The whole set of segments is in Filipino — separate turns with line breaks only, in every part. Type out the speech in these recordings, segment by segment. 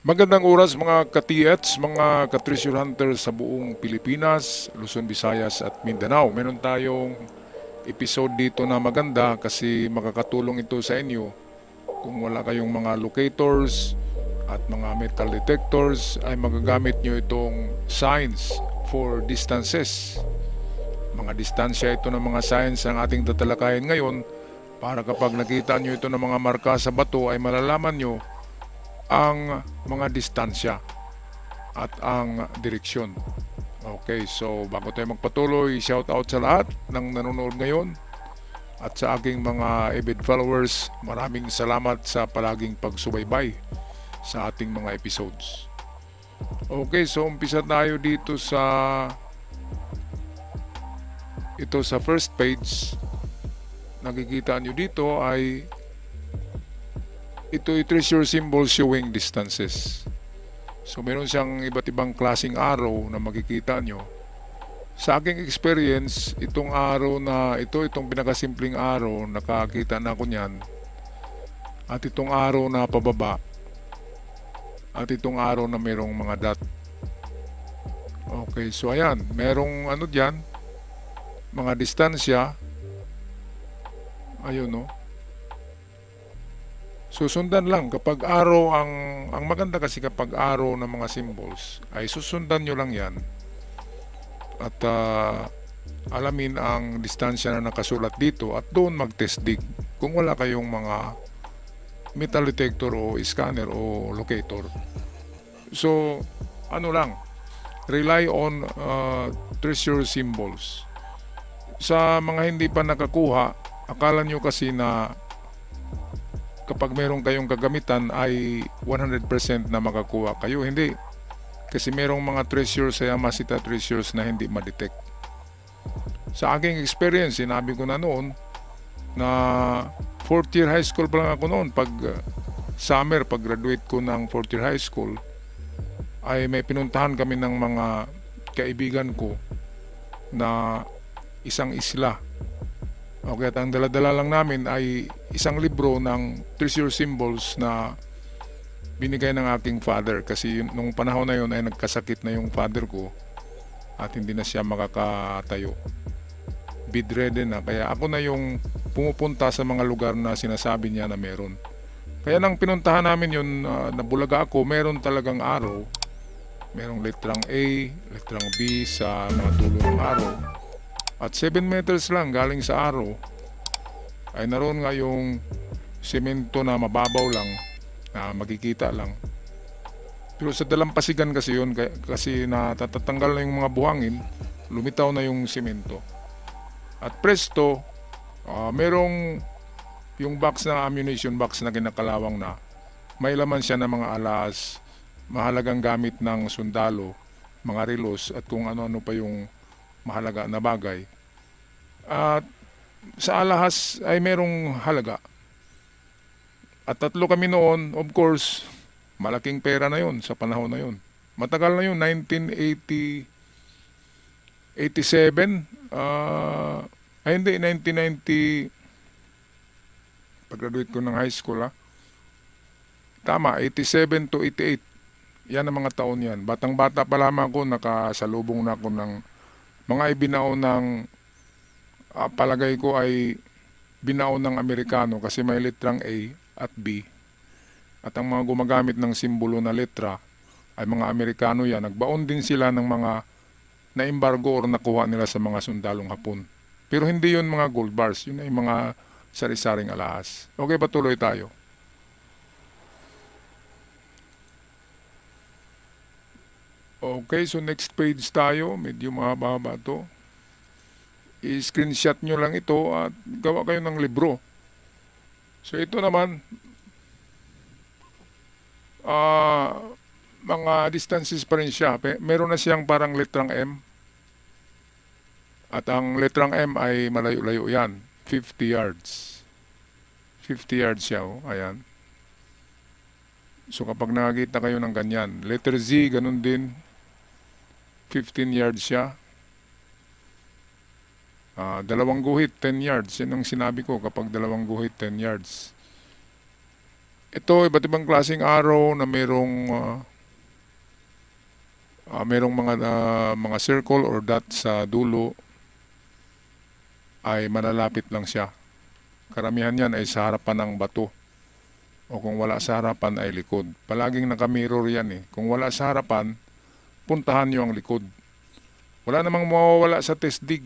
Magandang oras mga ka-TH, mga ka-treasure hunter sa buong Pilipinas, Luzon, Visayas at Mindanao. Meron tayong episode dito na maganda kasi makakatulong ito sa inyo. Kung wala kayong mga locators at mga metal detectors ay magagamit nyo itong signs for distances. Mga distansya ito ng mga signs ang ating tatalakayin ngayon para kapag nakita nyo ito ng mga marka sa bato ay malalaman nyo ang mga distansya at ang direksyon. Okay, so bago tayo magpatuloy, shout out sa lahat ng nanonood ngayon at sa aking mga avid followers, maraming salamat sa palaging pagsubaybay sa ating mga episodes. Okay, so umpisa tayo dito sa first page. Nakikita nyo dito ay ito ay treasure symbol showing distances. So meron siyang iba't ibang klaseng araw na makikita nyo. Sa aking experience, itong araw na ito, itong pinakasimpleng araw, nakakita na ako niyan. At itong araw na pababa. At itong araw na merong mga dot. Okay, so ayan, merong ano dyan, mga distansya. Ayun, no. Susundan lang kapag araw ang maganda kasi kapag araw ng mga symbols ay susundan nyo lang yan at alamin ang distansya na nakasulat dito at doon mag-test dig kung wala kayong mga metal detector o scanner o locator. So ano lang, rely on treasure symbols. Sa mga hindi pa nakakuha, akala nyo kasi na kapag meron kayong kagamitan ay 100% na makakuha kayo. Hindi. Kasi merong mga treasures sa Yamashita treasures na hindi ma-detect. Sa aking experience, sinabi ko na noon na 4th year high school pa lang ako noon. Pag summer, pag graduate ko ng 4th year high school, ay may pinuntahan kami ng mga kaibigan ko na isang isla. Okay, at ang dala-dala lang namin ay isang libro ng treasure symbols na binigay ng aking father kasi nung panahon na yun ay nagkasakit na yung father ko at hindi na siya makakatayo. Bedridden na, kaya ako na yung pumupunta sa mga lugar na sinasabi niya na meron. Kaya nang pinuntahan namin yun, nabulaga ako, meron talagang araw. Merong letrang A, letrang B sa mga dulo ng araw. At 7 meters lang galing sa araw ay naroon nga yung semento na mababaw lang na makikita lang. Pero sa dalampasigan kasi yun kasi natatanggal na yung mga buhangin, lumitaw na yung semento. At presto, merong yung box na ammunition box na kinakalawang na may laman siya ng mga alas, mahalagang gamit ng sundalo, mga relos at kung ano-ano pa yung mahalaga na bagay. At sa alahas ay merong halaga. At tatlo kami noon, of course, malaking pera na yon sa panahon na yon. Matagal na yun, 1987, hindi, 1990, pag-graduate ko ng high school Tama, 87 to 88. Yan ang mga taon yan. Batang-bata pa lamang ako, nakasalubong na ako ng mga ibinao ng palagay ko ay binao ng Amerikano kasi may letrang A at B. At ang mga gumagamit ng simbolo na letra ay mga Amerikano yan. Nagbaon din sila ng mga na-embargo or nakuha nila sa mga sundalong Hapon. Pero hindi yun mga gold bars, yun ay mga sari-saring alahas. Okay, patuloy tayo. Okay, so next page tayo. Medyo mahaba-haba to. I-screenshot nyo lang ito at gawa kayo ng libro. So ito naman, mga distances pa rin siya. Meron na siyang parang letrang M. At ang letrang M ay malayo-layo yan. 50 yards. 50 yards siya, ayan. So kapag nakakita kayo ng ganyan, letter Z, ganun din. 15 yards siya. Dalawang guhit, 10 yards. Yan ang sinabi ko kapag dalawang guhit, 10 yards. Ito, iba't ibang klaseng arrow na merong mga circle or dot sa dulo ay malalapit lang siya. Karamihan yan ay sa harapan ng bato. O kung wala sa harapan ay likod. Palaging nakamirror yan eh. Kung wala sa harapan, puntahan nyo ang likod. Wala namang mawawala sa test dig.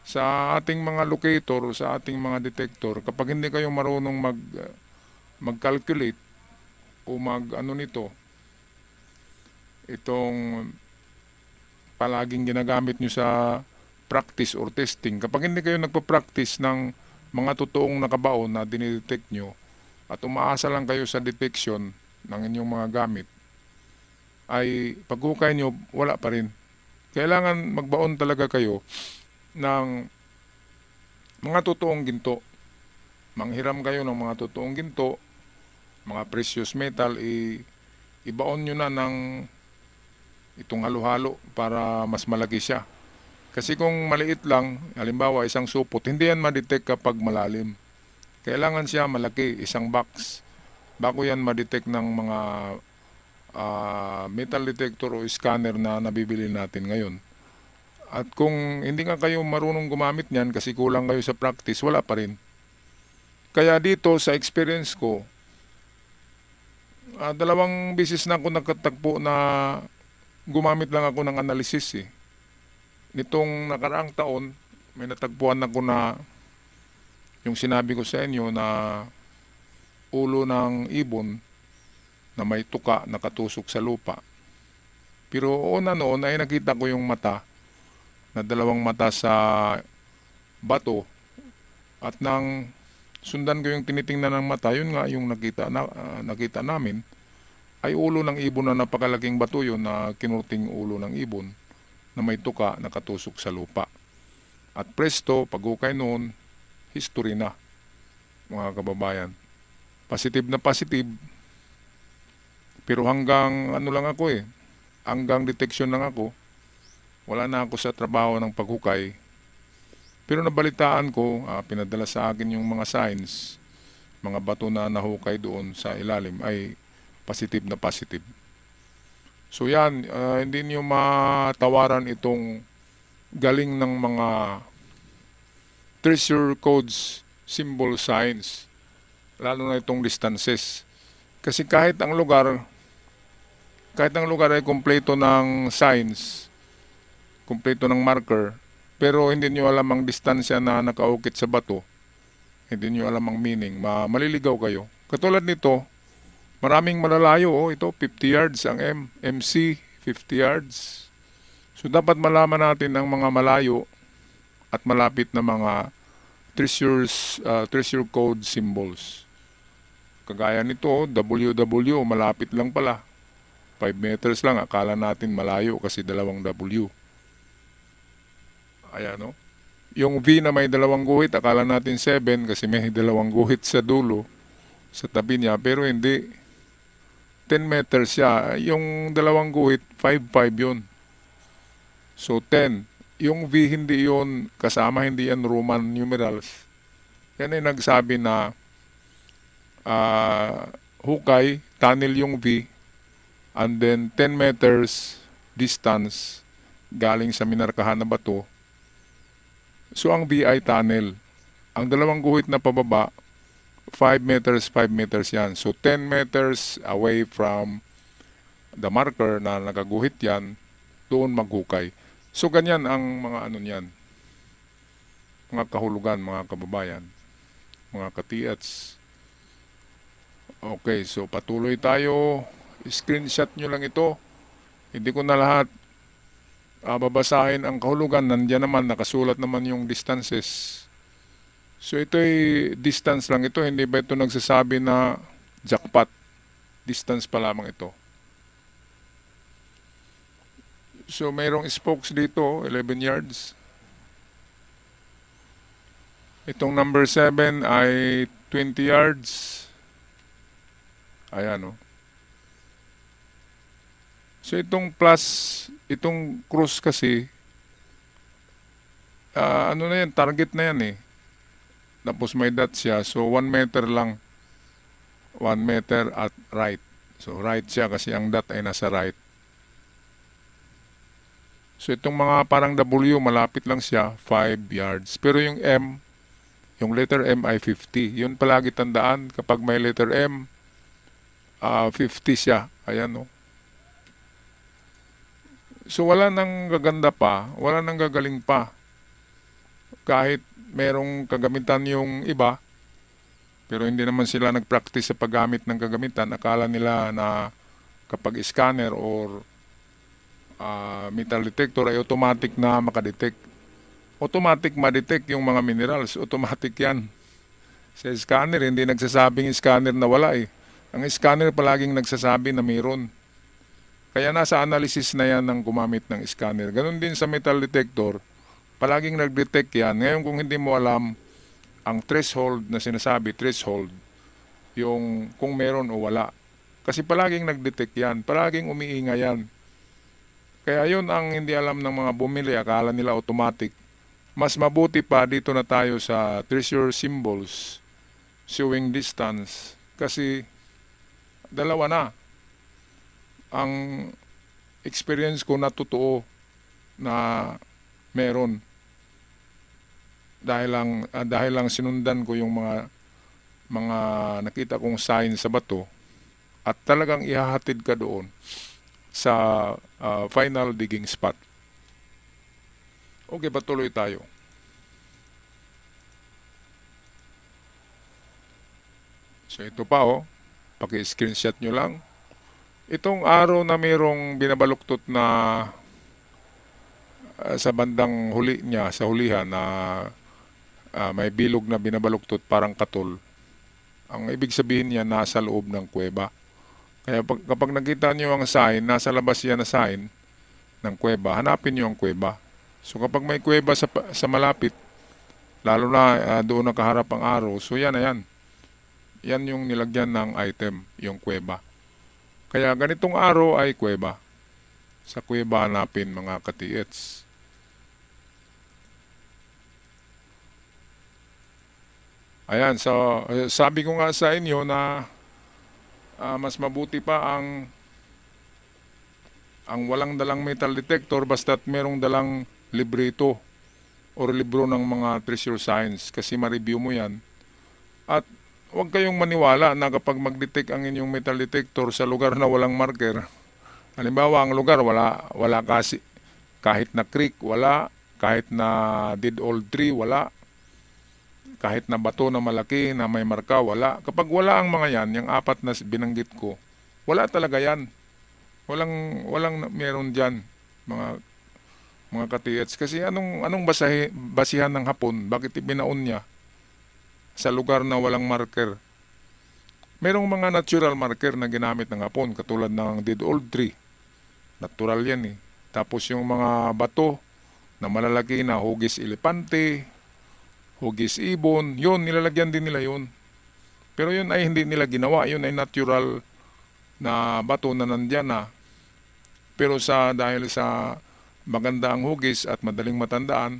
Sa ating mga locator, sa ating mga detector, kapag hindi kayo marunong mag-calculate o ano nito, itong palaging ginagamit nyo sa practice or testing. Kapag hindi kayo nagpa-practice ng mga totoong nakabaon na dinidetect nyo at umaasa lang kayo sa detection ng inyong mga gamit, ay paghukay nyo, wala pa rin. Kailangan magbaon talaga kayo ng mga totoong ginto. Manghiram kayo ng mga totoong ginto, mga precious metal, ibaon nyo na ng itong halo-halo para mas malaki siya. Kasi kung maliit lang, halimbawa isang supot, hindi yan ma-detect kapag malalim. Kailangan siya malaki, isang box. Bago yan ma-detect ng mga metal detector o scanner na nabibili natin ngayon. At kung hindi nga kayo marunong gumamit niyan kasi kulang kayo sa practice, wala pa rin. Kaya dito sa experience ko, 2 beses na ako nagkatagpo na gumamit lang ako ng analysis eh. Nitong nakaraang taon, may natagpuan ako na yung sinabi ko sa inyo na ulo ng ibon na may tuka nakatusok sa lupa. Pero una noon ay nakita ko yung mata na 2 mata sa bato at nang sundan ko yung tinitingnan ng mata, yun nga yung nakita namin ay ulo ng ibon na napakalaking bato yun na kinurting ulo ng ibon na may tuka nakatusok sa lupa. At presto, paghukay noon, history na, mga kababayan. Positive na positive, pero hanggang ano lang ako eh, hanggang detection lang ako, wala na ako sa trabaho ng paghukay. Pero nabalitaan ko, pinadala sa akin yung mga signs, mga bato na nahukay doon sa ilalim ay positive na positive. So yan, hindi niyo matawaran itong galing ng mga treasure codes, symbol signs, lalo na itong distances. Kasi kahit ang lugar ay kumpleto ng signs, kumpleto ng marker, pero hindi niyo alam ang distansya na nakaukit sa bato, hindi niyo alam ang meaning, maliligaw kayo. Katulad nito, maraming malalayo, ito 50 yards ang MC, 50 yards. So dapat malaman natin ang mga malayo at malapit na mga treasure code symbols. Kagaya nito, WW, malapit lang pala. 5 meters lang, akala natin malayo kasi 2 W. Ayan, no? Yung V na may 2 guhit, akala natin 7 kasi may 2 guhit sa dulo, sa tabi niya, pero hindi. 10 meters siya. Yung 2 guhit, 5'5" yun. So 10. Yung V hindi yun kasama, hindi yan Roman numerals. Yan ay nagsabi na hukay, tunnel yung V, and then 10 meters distance galing sa minarkahan na bato. So ang V ay tunnel. Ang 2 guhit na pababa, 5 meters yan. So 10 meters away from the marker na nakaguhit yan, doon maghukay. So ganyan ang mga ano niyan, mga kahulugan, mga kababayan, mga katiats. Okay, so patuloy tayo. Screenshot nyo lang ito. Hindi ko na lahat babasahin ang kahulugan. Nandiyan naman, nakasulat naman yung distances. So ito'y distance lang ito. Hindi ba ito nagsasabi na jackpot? Distance pa lamang ito. So mayroong spokes dito, 11 yards. Itong number 7 ay 20 yards. Ayan, So itong plus, itong cross kasi, ano na yan, target na yan eh. Tapos may dot siya, so 1 meter lang. 1 meter at right. So right siya kasi ang dot ay nasa right. So itong mga parang W, malapit lang siya, 5 yards. Pero yung M, yung letter M ay 50. Yun palagi tandaan, kapag may letter M, 50 siya. Ayan, no? So wala nang gaganda pa, wala nang gagaling pa. Kahit merong kagamitan yung iba, pero hindi naman sila nag-practice sa paggamit ng kagamitan. Akala nila na kapag scanner or metal detector ay automatic na makadetect. Automatic ma-detect yung mga minerals. Automatic yan. Sa scanner, hindi nagsasabing scanner na wala eh. Ang scanner palaging nagsasabi na mayroon. Kaya nasa analysis na yan ng gumamit ng scanner. Ganon din sa metal detector. Palaging nag-detect yan. Ngayon kung hindi mo alam ang threshold na sinasabi, threshold, yung kung meron o wala. Kasi palaging nag-detect yan. Palaging umiingay yan. Kaya yun ang hindi alam ng mga bumili. Akala nila automatic. Mas mabuti pa dito na tayo sa treasure symbols, showing distance. Kasi dalawa na. Ang experience ko na totoo na meron. Dahil lang sinundan ko yung mga nakita kong sign sa bato at talagang ihahatid ka doon sa final digging spot. Okay, patuloy tayo. So ito pa paki-screenshot nyo lang. Itong araw na mayroong binabaluktot na sa bandang huli niya, sa hulihan na may bilog na binabaluktot parang katol. Ang ibig sabihin niya nasa loob ng kuweba. Kaya kapag nakita nyo ang sign, nasa labas yan na sign ng kuweba, hanapin nyo ang kuweba. So kapag may kuweba sa malapit, lalo na doon nakaharap ang araw, so yan na yan. Yan yung nilagyan ng item, yung kuweba. Kaya ganitong araw ay kuweba. Sa kuweba hanapin mga ka-TH. Ayan, so sabi ko nga sa inyo na mas mabuti pa ang walang dalang metal detector basta't merong dalang librito or libro ng mga treasure science kasi ma-review mo yan. At huwag kayong maniwala na kapag mag-detect ang inyong metal detector sa lugar na walang marker, halimbawa ang lugar wala kasi kahit na creek wala, kahit na dead old tree wala, kahit na bato na malaki na may marka wala. Kapag wala ang mga yan, yung apat na binanggit ko, wala talaga yan. Walang meron diyan mga ka-TH. Kasi anong basihan ng Hapon? Bakit ibinaon niya sa lugar na walang marker? Merong mga natural marker na ginamit ng Hapon katulad ng dead old tree. Natural yan eh. Tapos yung mga bato na malalaki na hugis elepante, hugis ibon, yun, nilalagyan din nila yun. Pero yun ay hindi nila ginawa. Yun ay natural na bato na nandyan na. Pero dahil sa maganda ang hugis at madaling matandaan,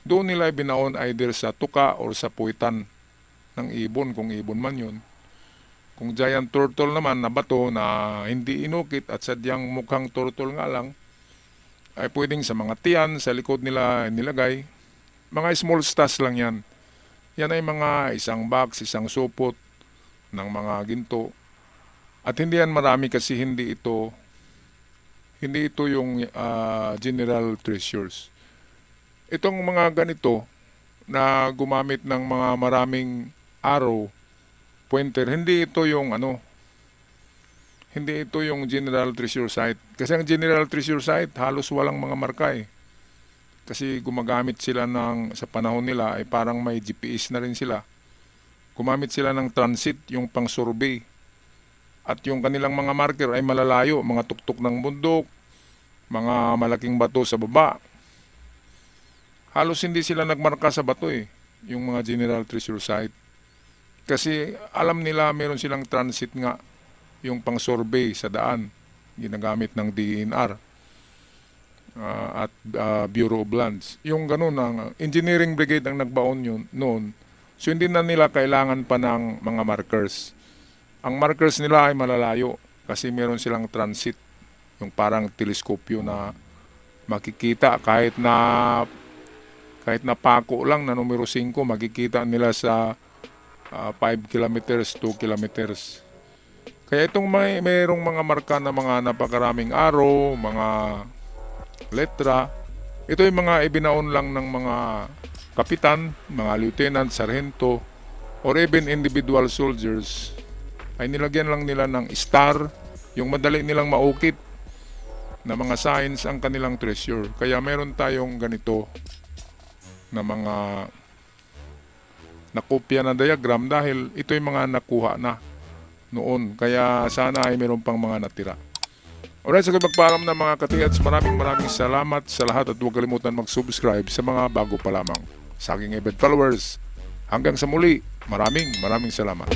doon nila binaon either sa tuka or sa puwitan ng ibon, kung ibon man yun. Kung giant turtle naman na bato na hindi inukit at sadyang mukhang turtle nga lang, ay pwedeng sa mga tiyan, sa likod nila nilagay. Mga small stars lang yan. Yan ay mga isang box, isang supot ng mga ginto. At hindi yan marami kasi hindi ito yung general treasures. Itong mga ganito na gumamit ng mga maraming arrow, pointer, hindi ito yung general treasure site. Kasi ang general treasure site halos walang mga marka eh. Kasi gumagamit sila sa panahon nila ay parang may GPS na rin sila. Gumamit sila ng transit, yung pang survey. At yung kanilang mga marker ay malalayo, mga tuktok ng bundok, mga malaking bato sa baba. Halos hindi sila nagmarka sa bato eh, yung mga general treasure site. Kasi alam nila meron silang transit nga, yung pang survey sa daan, ginagamit ng DNR. At Bureau of Lands. Yung ganun, ang engineering brigade ang nagbaon yun noon. So hindi na nila kailangan pa ng mga markers. ang markers nila ay malalayo kasi meron silang transit, yung parang teleskopyo na makikita kahit na pako lang na numero 5, makikita nila sa 5 kilometers, 2 kilometers. Kaya itong mayroong mga marka na mga napakaraming araw, mga letra, ito yung mga ibinaon lang ng mga kapitan, mga lieutenant, sarhento, or even individual soldiers, ay nilagyan lang nila ng star, yung madali nilang maukit na mga signs ang kanilang treasure. Kaya meron tayong ganito na mga nakopya na diagram dahil ito yung mga nakuha na noon. Kaya sana ay meron pang mga natira. Alright, so magpaalam na mga katiats, maraming salamat sa lahat at huwag kalimutan mag-subscribe sa mga bago pa lamang sa aking event followers. Hanggang sa muli, maraming salamat.